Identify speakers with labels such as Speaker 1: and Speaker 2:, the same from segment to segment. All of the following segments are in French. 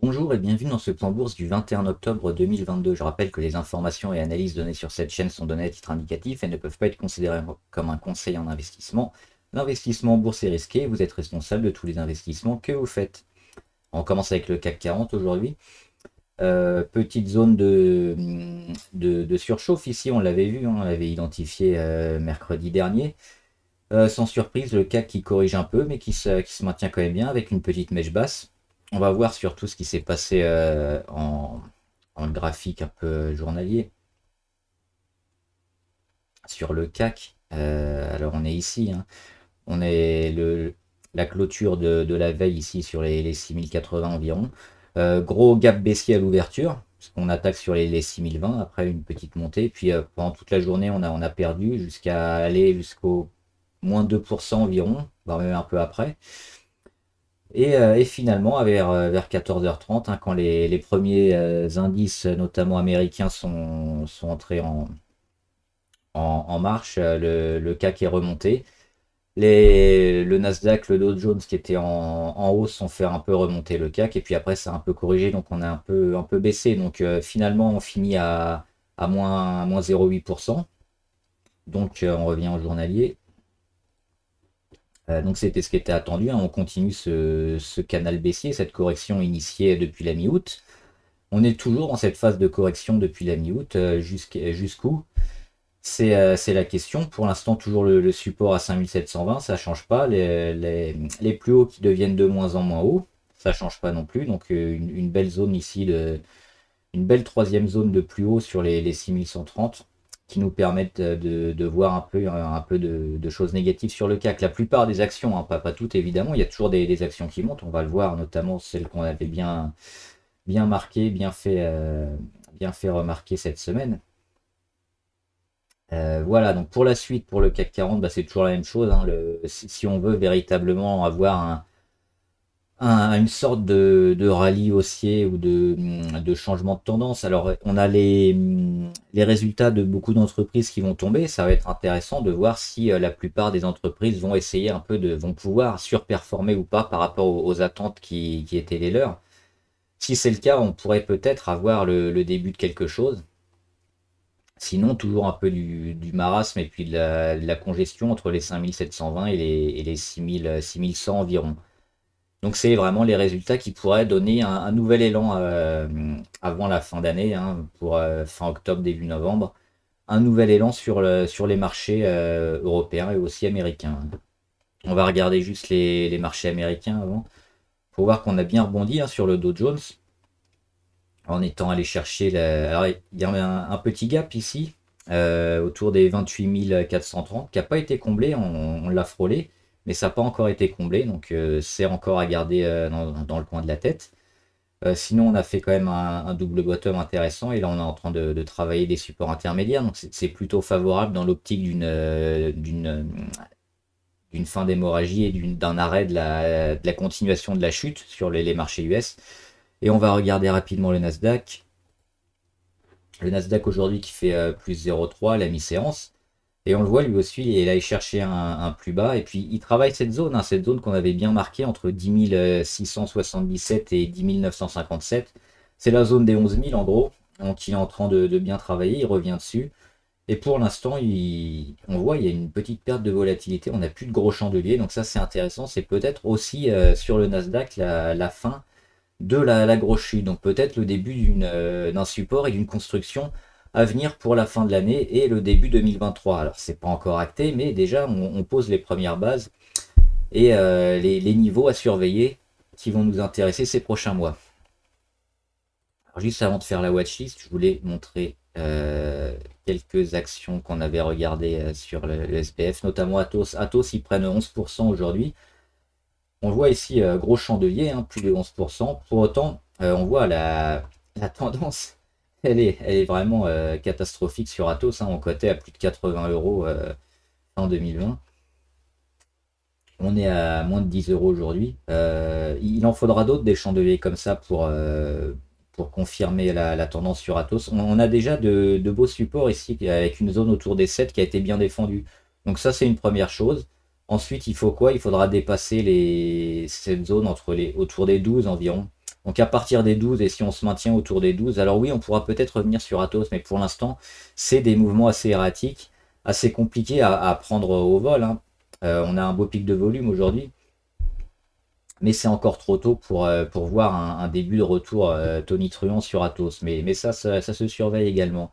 Speaker 1: Bonjour et bienvenue dans ce plan bourse du 21 octobre 2022. Je rappelle que les informations et analyses données sur cette chaîne sont données à titre indicatif et ne peuvent pas être considérées comme un conseil en investissement. L'investissement en bourse est risqué, vous êtes responsable de tous les investissements que vous faites. On commence avec le CAC 40 aujourd'hui. Petite zone de surchauffe ici, on l'avait vu, hein, on l'avait identifié mercredi dernier. Sans surprise, le CAC qui corrige un peu, mais qui se maintient quand même bien avec une petite mèche basse. On va voir surtout ce qui s'est passé en graphique un peu journalier sur le CAC. Alors on est ici, hein. On est la clôture de la veille ici sur les 6080 environ. Gros gap baissier à l'ouverture, parce qu'on attaque sur les 6020 après une petite montée. Puis pendant toute la journée, on a perdu jusqu'à aller jusqu'au moins 2% environ, voire même un peu après. Et finalement, vers 14h30, hein, quand les premiers indices, notamment américains, sont entrés en marche, le CAC est remonté. Le Nasdaq, le Dow Jones qui était en hausse ont fait un peu remonter le CAC et puis après ça a un peu corrigé donc on a un peu baissé. Donc finalement on finit à moins 0,8%. Donc on revient au journalier. Donc c'était ce qui était attendu, hein. On continue ce canal baissier, cette correction initiée depuis la mi-août. On est toujours dans cette phase de correction depuis la mi-août, jusqu'où? C'est la question. Pour l'instant, toujours le support à 5720, ça change pas. Les plus hauts qui deviennent de moins en moins hauts, ça change pas non plus. Donc une belle zone ici, une belle troisième zone de plus haut sur les 6130 qui nous permettent de voir un peu de choses négatives sur le CAC. La plupart des actions, hein, pas toutes évidemment, il y a toujours des actions qui montent. On va le voir, notamment celles qu'on avait bien marquées, bien fait remarquer cette semaine. Voilà, donc pour la suite, pour le CAC 40, bah, c'est toujours la même chose, hein. Si on veut véritablement avoir une sorte de rallye haussier ou de changement de tendance, alors on a les résultats de beaucoup d'entreprises qui vont tomber. Ça va être intéressant de voir si la plupart des entreprises vont essayer vont pouvoir surperformer ou pas par rapport aux attentes qui étaient les leurs. Si c'est le cas, on pourrait peut-être avoir le début de quelque chose. Sinon, toujours un peu du marasme et puis de la congestion entre les 5720 et les 6100 environ. Donc c'est vraiment les résultats qui pourraient donner un nouvel élan avant la fin d'année, hein, pour fin octobre, début novembre. Un nouvel élan sur les marchés européens et aussi américains. On va regarder juste les marchés américains avant. Faut voir qu'on a bien rebondi, hein, sur le Dow Jones en étant allé chercher alors, il y a un petit gap ici, autour des 28 430, qui n'a pas été comblé, on l'a frôlé, mais ça n'a pas encore été comblé, donc c'est encore à garder dans le coin de la tête. Sinon, on a fait quand même un double bottom intéressant, et là on est en train de travailler des supports intermédiaires, donc c'est plutôt favorable dans l'optique d'une fin d'hémorragie et d'un arrêt de la continuation de la chute sur les marchés US. Et on va regarder rapidement le Nasdaq. Le Nasdaq aujourd'hui qui fait plus 0,3 à la mi-séance. Et on le voit lui aussi, il est allé chercher un plus bas. Et puis il travaille cette zone, hein, cette zone qu'on avait bien marquée entre 10 677 et 10 957. C'est la zone des 11 000 en gros. Donc il est en train de bien travailler, il revient dessus. Et pour l'instant, on voit il y a une petite perte de volatilité, on n'a plus de gros chandeliers. Donc ça c'est intéressant, c'est peut-être aussi sur le Nasdaq la fin de la grosse chute. Donc peut-être le début d'un support et d'une construction à venir pour la fin de l'année et le début 2023. Alors c'est pas encore acté, mais déjà on pose les premières bases et les niveaux à surveiller qui vont nous intéresser ces prochains mois. Alors juste avant de faire la watchlist, je voulais montrer quelques actions qu'on avait regardées sur le SPF, notamment Atos. Atos, ils prennent 11% aujourd'hui. On voit ici gros chandelier, hein, plus de 11%. Pour autant, on voit la tendance, elle est vraiment catastrophique sur Atos, hein. On cotait à plus de 80 euros en 2020. On est à moins de 10 euros aujourd'hui. Il en faudra d'autres des chandeliers comme ça pour confirmer la tendance sur Atos. On a déjà de beaux supports ici avec une zone autour des 7 qui a été bien défendue. Donc ça, c'est une première chose. Ensuite, il faut quoi? Il faudra dépasser cette zone autour des 12 environ. Donc à partir des 12, et si on se maintient autour des 12, alors oui, on pourra peut-être revenir sur Athos, mais pour l'instant, c'est des mouvements assez erratiques, assez compliqués à prendre au vol, hein. On a un beau pic de volume aujourd'hui, mais c'est encore trop tôt pour voir un début de retour tonitruant sur Athos. Mais ça se surveille également.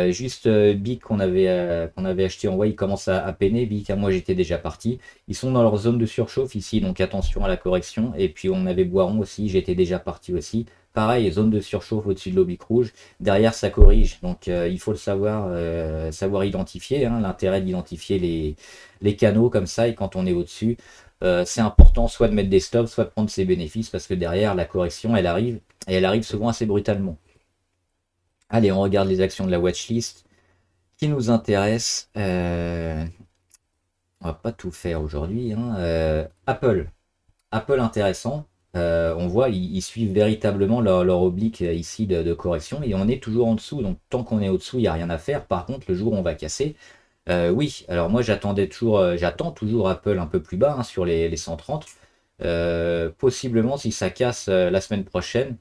Speaker 1: Juste BIC qu'on avait acheté en way, il commence à peiner. BIC, moi j'étais déjà parti. Ils sont dans leur zone de surchauffe ici, donc attention à la correction. Et puis on avait Boiron aussi, j'étais déjà parti aussi. Pareil, zone de surchauffe au-dessus de l'oblique rouge. Derrière, ça corrige. Donc il faut le savoir, savoir identifier, hein, l'intérêt d'identifier les canaux comme ça. Et quand on est au-dessus, c'est important soit de mettre des stops, soit de prendre ses bénéfices, parce que derrière, la correction, elle arrive, et elle arrive souvent assez brutalement. Allez, on regarde les actions de la watchlist qui nous intéressent. On va pas tout faire aujourd'hui, hein. Apple. Apple intéressant. On voit, ils suivent véritablement leur oblique ici de correction, et on est toujours en dessous. Donc tant qu'on est au-dessous, il n'y a rien à faire. Par contre, le jour où on va casser, oui, alors moi j'attends toujours Apple un peu plus bas, hein, sur les 130. Possiblement, si ça casse la semaine prochaine,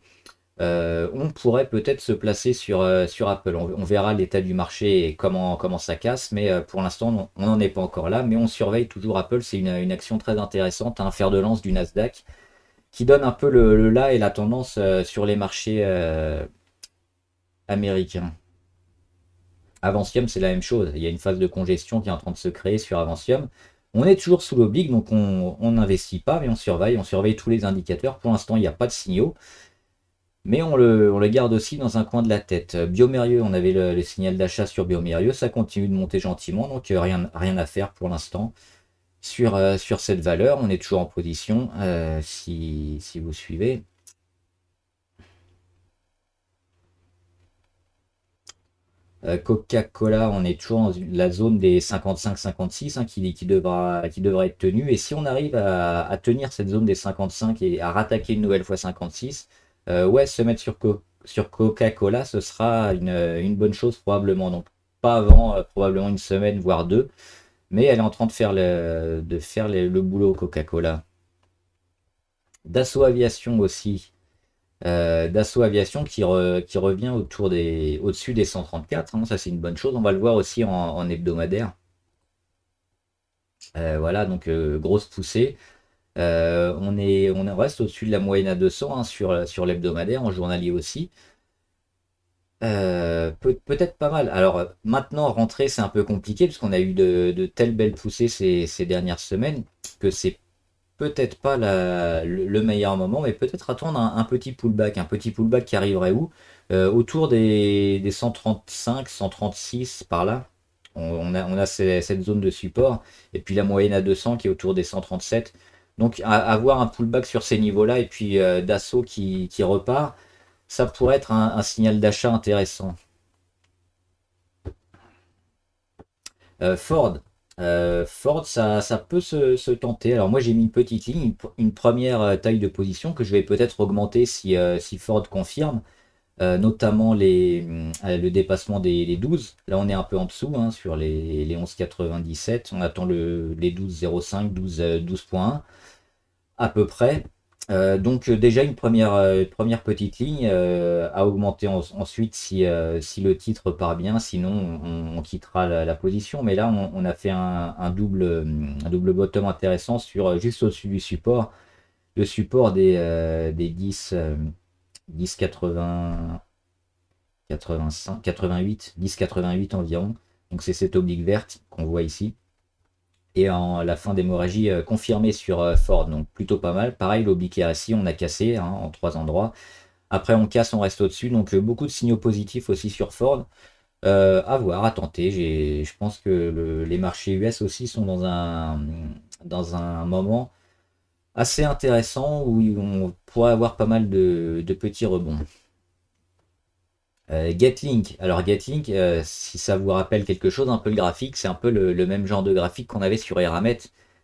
Speaker 1: on pourrait peut-être se placer sur Apple. On verra l'état du marché et comment ça casse, mais pour l'instant, on n'en est pas encore là. Mais on surveille toujours Apple. C'est une action très intéressante, un fer de lance du Nasdaq qui donne un peu le là et la tendance sur les marchés américains. Avancium, c'est la même chose. Il y a une phase de congestion qui est en train de se créer sur Avancium. On est toujours sous l'oblique, donc on n'investit pas, mais on surveille tous les indicateurs. Pour l'instant, il n'y a pas de signaux, mais on le garde aussi dans un coin de la tête. Biomérieux, on avait le signal d'achat sur Biomérieux, ça continue de monter gentiment, donc rien à faire pour l'instant sur cette valeur. On est toujours en position, si vous suivez. Coca-Cola, on est toujours dans la zone des 55-56, hein, qui devra être tenue. Et si on arrive à tenir cette zone des 55 et à rattaquer une nouvelle fois 56, ouais, se mettre sur Coca-Cola, ce sera une bonne chose probablement. Donc pas avant probablement une semaine, voire deux. Mais elle est en train de faire le boulot Coca-Cola. Dassault Aviation aussi. Dassault Aviation qui revient au-dessus des 134, hein, ça c'est une bonne chose. On va le voir aussi en hebdomadaire. Voilà, donc grosse poussée. On reste au-dessus de la moyenne à 200, hein, sur l'hebdomadaire, en journalier aussi. Peut-être pas mal. Alors maintenant, rentrer, c'est un peu compliqué parce qu'on a eu de telles belles poussées ces dernières semaines que c'est peut-être pas le meilleur moment, mais peut-être attendre un petit pullback. Un petit pullback qui arriverait où? Autour des 135, 136 par là. On a cette zone de support. Et puis la moyenne à 200 qui est autour des 137. Donc avoir un pullback sur ces niveaux-là et puis d'assaut qui repart, ça pourrait être un signal d'achat intéressant. Ford. Ford, ça peut se tenter. Alors moi j'ai mis une petite ligne, une première taille de position que je vais peut-être augmenter si Ford confirme, notamment le dépassement des 12. Là on est un peu en dessous, hein, sur les 11,97. On attend les 12,05, 12,1 à peu près. Donc déjà une première petite ligne à augmenter ensuite si le titre part bien, sinon on quittera la position. Mais là on a fait un double bottom intéressant juste au-dessus du support, le support des 10 80 85 88 10 88 environ. Donc c'est cette oblique verte qu'on voit ici. Et la fin d'hémorragie confirmée sur Ford, donc plutôt pas mal. Pareil, l'oblique RSI, on a cassé, hein, en 3 endroits. Après, on casse, on reste au-dessus. Donc beaucoup de signaux positifs aussi sur Ford. À voir, à tenter. Je pense que les marchés US aussi sont dans un moment assez intéressant où on pourrait avoir pas mal de petits rebonds. Getlink. Alors Getlink, si ça vous rappelle quelque chose, un peu le graphique, c'est un peu le même genre de graphique qu'on avait sur Eramet.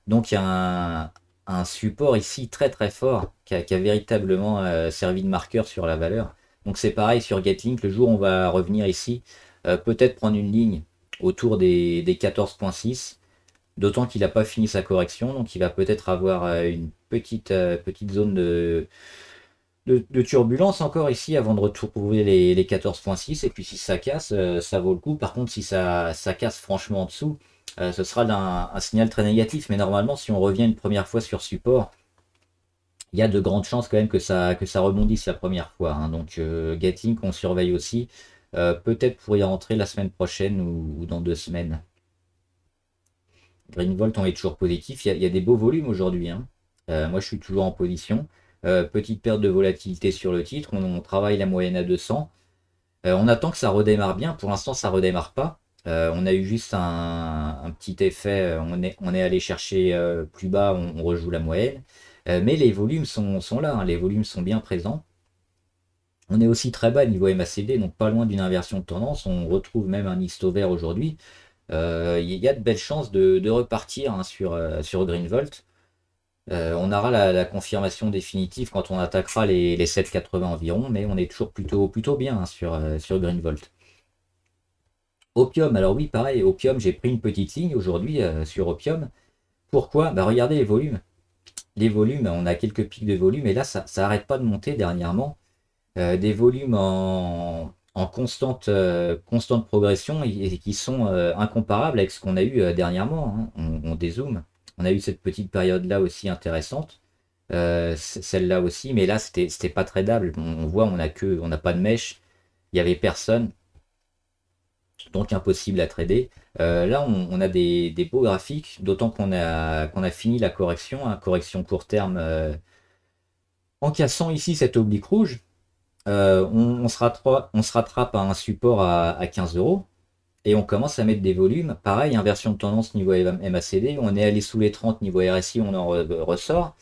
Speaker 1: Donc il y a un support ici très très fort qui a véritablement servi de marqueur sur la valeur. Donc c'est pareil sur Getlink, le jour où on va revenir ici, peut-être prendre une ligne autour des 14,6, d'autant qu'il n'a pas fini sa correction, donc il va peut-être avoir une petite zone de turbulence encore ici avant de retrouver les 14,6. Et puis si ça casse, ça vaut le coup. Par contre, si ça casse franchement en dessous, ce sera un signal très négatif. Mais normalement, si on revient une première fois sur support, il y a de grandes chances quand même que ça rebondisse la première fois, hein. Donc Getting qu'on surveille aussi. Peut-être pour y rentrer la semaine prochaine ou dans 2 semaines. Greenvolt, on est toujours positif. Il y a des beaux volumes aujourd'hui, hein. Moi, je suis toujours en position. Petite perte de volatilité sur le titre. On travaille la moyenne à 200. On attend que ça redémarre bien. Pour l'instant, ça redémarre pas. On a eu juste un petit effet. On est allé chercher plus bas. On rejoue la moyenne. Mais les volumes sont là, hein. Les volumes sont bien présents. On est aussi très bas niveau MACD, donc pas loin d'une inversion de tendance. On retrouve même un histo vert aujourd'hui. Il y a de belles chances de repartir, hein, sur Greenvolt. On aura la confirmation définitive quand on attaquera les 7,80 environ, mais on est toujours plutôt bien, hein, sur Greenvolt. Opium, alors oui, pareil, Opium, j'ai pris une petite ligne aujourd'hui sur Opium. Pourquoi? Bah regardez les volumes. Les volumes, on a quelques pics de volume, et là, ça n'arrête pas de monter dernièrement. Des volumes en constante progression et qui sont incomparables avec ce qu'on a eu dernièrement, hein. On dézoome. On a eu cette petite période-là aussi intéressante, celle-là aussi, mais là c'était pas tradable. On voit, on n'a pas de mèche, il y avait personne, donc impossible à trader. Là, on a des beaux graphiques, d'autant qu'on a fini la correction, hein, correction court terme, en cassant ici cette oblique rouge. On se rattrape à un support à 15 euros et on commence à mettre des volumes. Pareil, inversion de tendance niveau MACD, on est allé sous les 30 niveau RSI, on en ressort.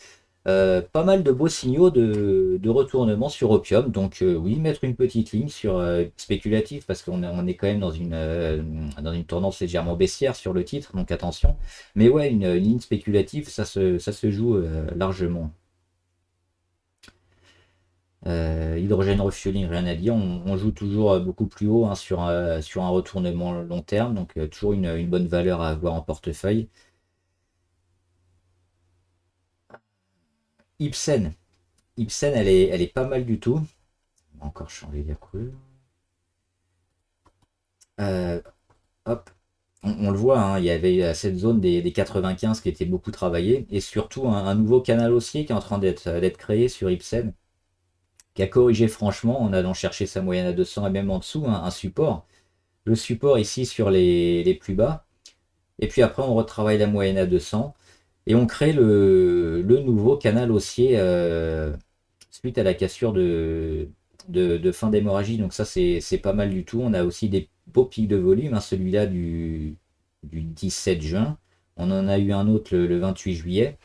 Speaker 1: Pas mal de beaux signaux de retournement sur Opium. Donc oui, mettre une petite ligne sur spéculatif parce qu'on est quand même dans une tendance légèrement baissière sur le titre, donc attention. Mais ouais, une ligne spéculative, ça se joue largement. Hydrogène refueling, rien à dire. On joue toujours beaucoup plus haut, hein, sur un retournement long terme, donc toujours une bonne valeur à avoir en portefeuille. Ipsen. Ipsen, elle est pas mal du tout. On va encore changer la couleur. Euh, Hop. On le voit, hein, il y avait cette zone des 95 qui était beaucoup travaillée, et surtout un nouveau canal haussier qui est en train d'être créé sur Ipsen, qui a corrigé franchement en allant chercher sa moyenne à 200 et même en dessous, un support. Le support ici sur les plus bas. Et puis après, on retravaille la moyenne à 200 et on crée le nouveau canal haussier suite à la cassure de fin d'hémorragie. Donc ça, c'est pas mal du tout. On a aussi des beaux pics de volume, hein, celui-là du 17 juin. On en a eu un autre le 28 juillet.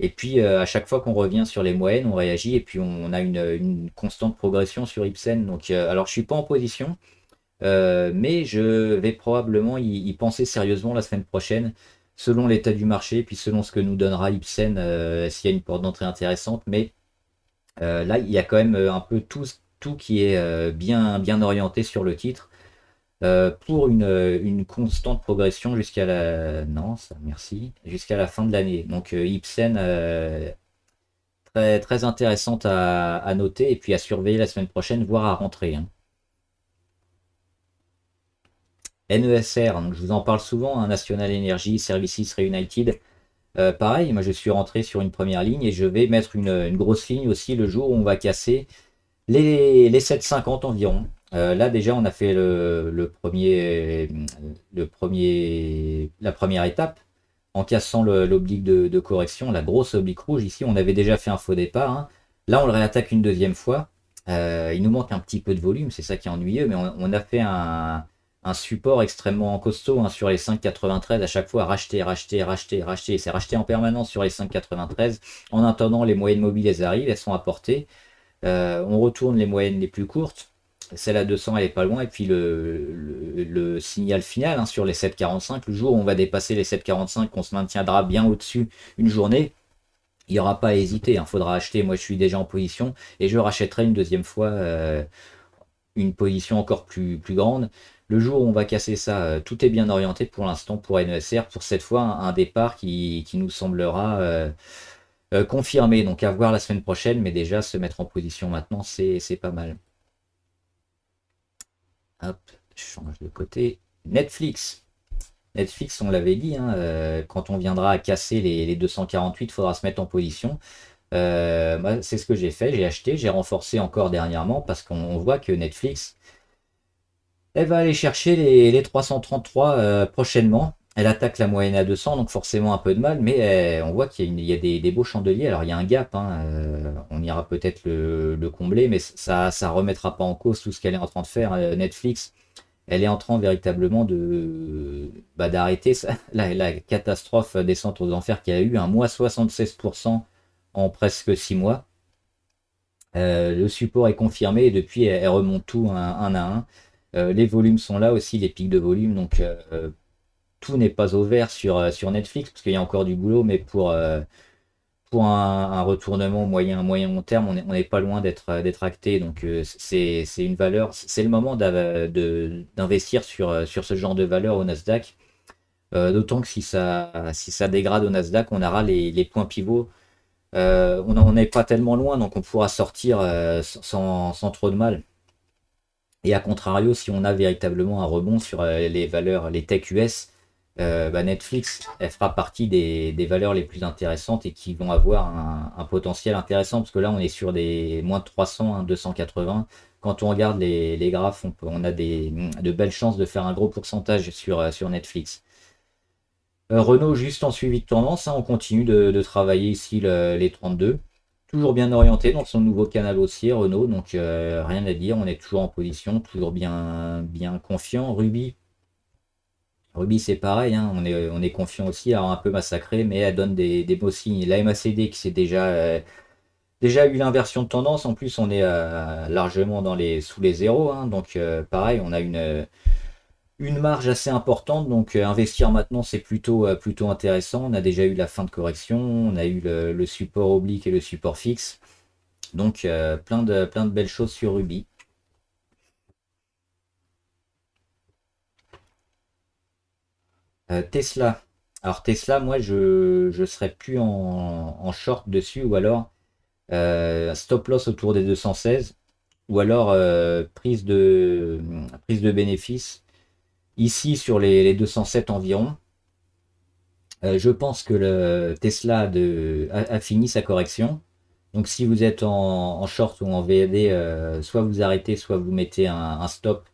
Speaker 1: Et puis à chaque fois qu'on revient sur les moyennes, on réagit et puis on a une constante progression sur Ipsen. Donc, alors je suis pas en position. Mais je vais probablement y penser sérieusement la semaine prochaine, selon l'état du marché, puis selon ce que nous donnera Ipsen, s'il y a une porte d'entrée intéressante. Mais là, il y a quand même un peu tout qui est bien orienté sur le titre, pour une constante progression jusqu'à la... Non, ça, merci. Jusqu'à la fin de l'année. Donc Ipsen, très, très intéressante à noter et puis à surveiller la semaine prochaine, voire à rentrer, hein. NESR, donc je vous en parle souvent, hein, National Energy Services Reunited. Pareil, moi je suis rentré sur une première ligne et je vais mettre une grosse ligne aussi le jour où on va casser les 7,50 environ. Là déjà on a fait la première étape en cassant l'oblique de correction, la grosse oblique rouge. Ici on avait déjà fait un faux départ, hein. Là on le réattaque une deuxième fois. Il nous manque un petit peu de volume, c'est ça qui est ennuyeux, mais on a fait un support extrêmement costaud, hein, sur les 5,93 à chaque fois, racheter. C'est racheté en permanence sur les 5,93. En attendant, les moyennes mobiles, elles arrivent, elles sont apportées. On retourne les moyennes les plus courtes. Celle à 200, elle est pas loin. Et puis le signal final, hein, sur les 7,45, le jour où on va dépasser les 7,45, on se maintiendra bien au-dessus une journée. Il n'y aura pas à hésiter, il faudra acheter. Moi, je suis déjà en position et je rachèterai une deuxième fois, une position encore plus grande. Le jour où on va casser ça, tout est bien orienté pour l'instant pour NESR. Pour cette fois, un départ qui nous semblera confirmé. Donc à voir la semaine prochaine, mais déjà se mettre en position maintenant, c'est pas mal. Hop, je change de côté. Netflix. Netflix, on l'avait dit, hein, quand on viendra à casser les 248, il faudra se mettre en position. C'est ce que j'ai fait, j'ai acheté, j'ai renforcé encore dernièrement parce qu'on voit que Netflix, elle va aller chercher les 333 prochainement. Elle attaque la moyenne à 200, donc forcément un peu de mal, mais on voit qu'il y a des beaux chandeliers. Alors il y a un gap, hein, on ira peut-être le combler, mais ça remettra pas en cause tout ce qu'elle est en train de faire. Netflix, elle est en train véritablement d'arrêter la catastrophe descente aux enfers qui a eu un mois 76% en presque 6 mois. Le support est confirmé et depuis elle remonte tout un à un. Les volumes sont là aussi, les pics de volume, donc tout n'est pas au vert sur Netflix parce qu'il y a encore du boulot, mais pour un retournement moyen long terme, on n'est pas loin d'être acté. Donc c'est une valeur, c'est le moment d'investir sur ce genre de valeur au Nasdaq. D'autant que si ça dégrade au Nasdaq, on aura les points pivots. On n'est pas tellement loin, donc on pourra sortir sans trop de mal. Et à contrario, si on a véritablement un rebond sur les valeurs, les tech US, Netflix, elle fera partie des valeurs les plus intéressantes et qui vont avoir un potentiel intéressant parce que là, on est sur des moins de 300, hein, 280. Quand on regarde les graphes, on a de belles chances de faire un gros pourcentage sur Netflix. Renault, juste en suivi de tendance, hein, on continue de travailler ici les 32. Toujours bien orienté dans son nouveau canal haussier, Renault, donc rien à dire, on est toujours en position, toujours bien confiant. Ruby c'est pareil, hein, on est confiant aussi, alors un peu massacré, mais elle donne des beaux signes. La MACD qui s'est déjà eu l'inversion de tendance, en plus on est largement sous les zéros, hein, donc pareil, on a une marge assez importante, donc investir maintenant c'est plutôt intéressant. On a déjà eu la fin de correction, on a eu le support oblique et le support fixe, donc plein de belles choses sur Ruby. Tesla. Alors Tesla, moi je serais plus en short dessus, ou alors stop loss autour des 216, ou alors prise de bénéfice ici sur les 207 environ. Je pense que le Tesla a fini sa correction. Donc si vous êtes en short ou en VAD, soit vous arrêtez, soit vous mettez un stop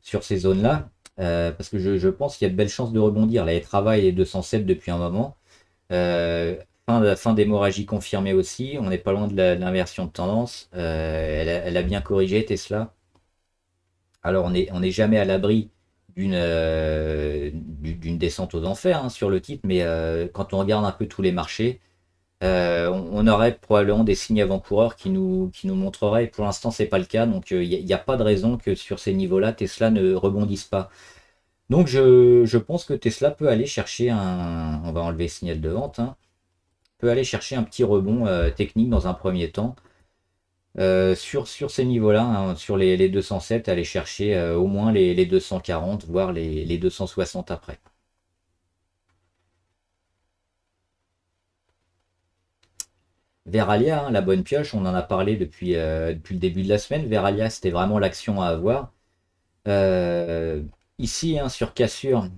Speaker 1: sur ces zones-là. Parce que je pense qu'il y a de belles chances de rebondir. Là, elle travaille les 207 depuis un moment. Euh, fin d'hémorragie confirmée aussi. On n'est pas loin de l'inversion de tendance. Elle a bien corrigé Tesla. Alors on n'est jamais à l'abri d'une descente aux enfers, hein, sur le titre, mais quand on regarde un peu tous les marchés, on aurait probablement des signes avant-coureurs qui nous montreraient. Pour l'instant, c'est pas le cas, donc il n'y a pas de raison que sur ces niveaux-là, Tesla ne rebondisse pas. Donc je pense que Tesla peut aller chercher on va enlever le signal de vente, hein, peut aller chercher un petit rebond technique dans un premier temps. Sur ces niveaux-là, hein, sur les 207, aller chercher au moins les 240, voire les 260 après. Veralia, hein, la bonne pioche, on en a parlé depuis le début de la semaine. Veralia, c'était vraiment l'action à avoir. Euh, Ici, hein, sur cassure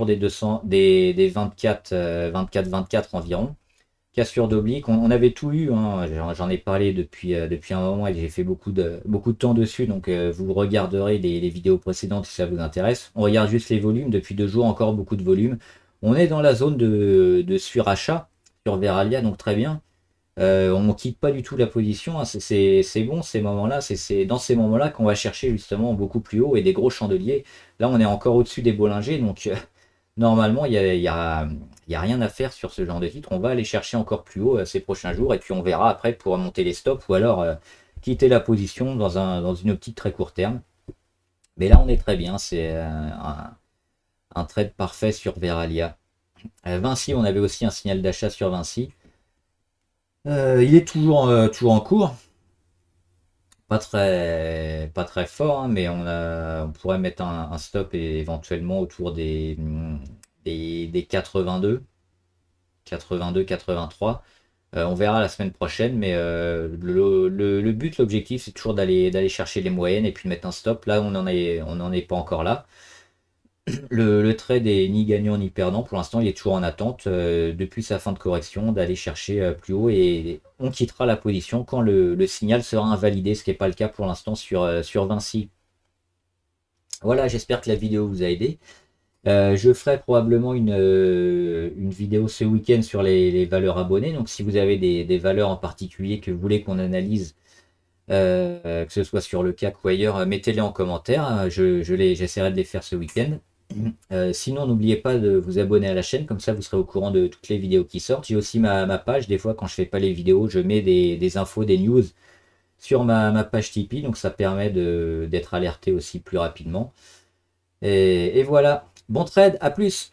Speaker 1: des 200, des 24, 24 environ. Cassure d'oblique, on avait tout eu, hein, j'en ai parlé depuis un moment et j'ai fait beaucoup de temps dessus, donc vous regarderez les vidéos précédentes si ça vous intéresse. On regarde juste les volumes, depuis 2 jours encore beaucoup de volumes. On est dans la zone de surachat sur Veralia, donc très bien. On ne quitte pas du tout la position, hein, c'est bon ces moments-là, c'est dans ces moments-là qu'on va chercher justement beaucoup plus haut et des gros chandeliers. Là on est encore au-dessus des Bollinger, donc normalement il y a rien à faire sur ce genre de titre. On va aller chercher encore plus haut ces prochains jours et puis on verra après pour monter les stops ou alors quitter la position dans une optique très court terme. Mais là on est très bien, c'est un trade parfait sur Veralia. Vinci, on avait aussi un signal d'achat sur Vinci. Il est toujours en cours. Pas très fort, hein, mais on pourrait mettre un stop et éventuellement autour des 82, 83. On verra la semaine prochaine, mais le but, l'objectif, c'est toujours d'aller chercher les moyennes et puis de mettre un stop. Là, on n'en est pas encore là. Le trade est ni gagnant ni perdant. Pour l'instant, il est toujours en attente depuis sa fin de correction d'aller chercher plus haut et on quittera la position quand le signal sera invalidé, ce qui n'est pas le cas pour l'instant sur Vinci. Voilà, j'espère que la vidéo vous a aidé. Je ferai probablement une vidéo ce week-end sur les valeurs abonnées. Donc si vous avez des valeurs en particulier que vous voulez qu'on analyse, que ce soit sur le CAC ou ailleurs, mettez-les en commentaire. J'essaierai de les faire ce week-end. Sinon, n'oubliez pas de vous abonner à la chaîne, comme ça vous serez au courant de toutes les vidéos qui sortent. J'ai aussi ma page, des fois quand je fais pas les vidéos, je mets des infos, des news sur ma page Tipeee, donc ça permet d'être alerté aussi plus rapidement. Et voilà, bon trade, à plus!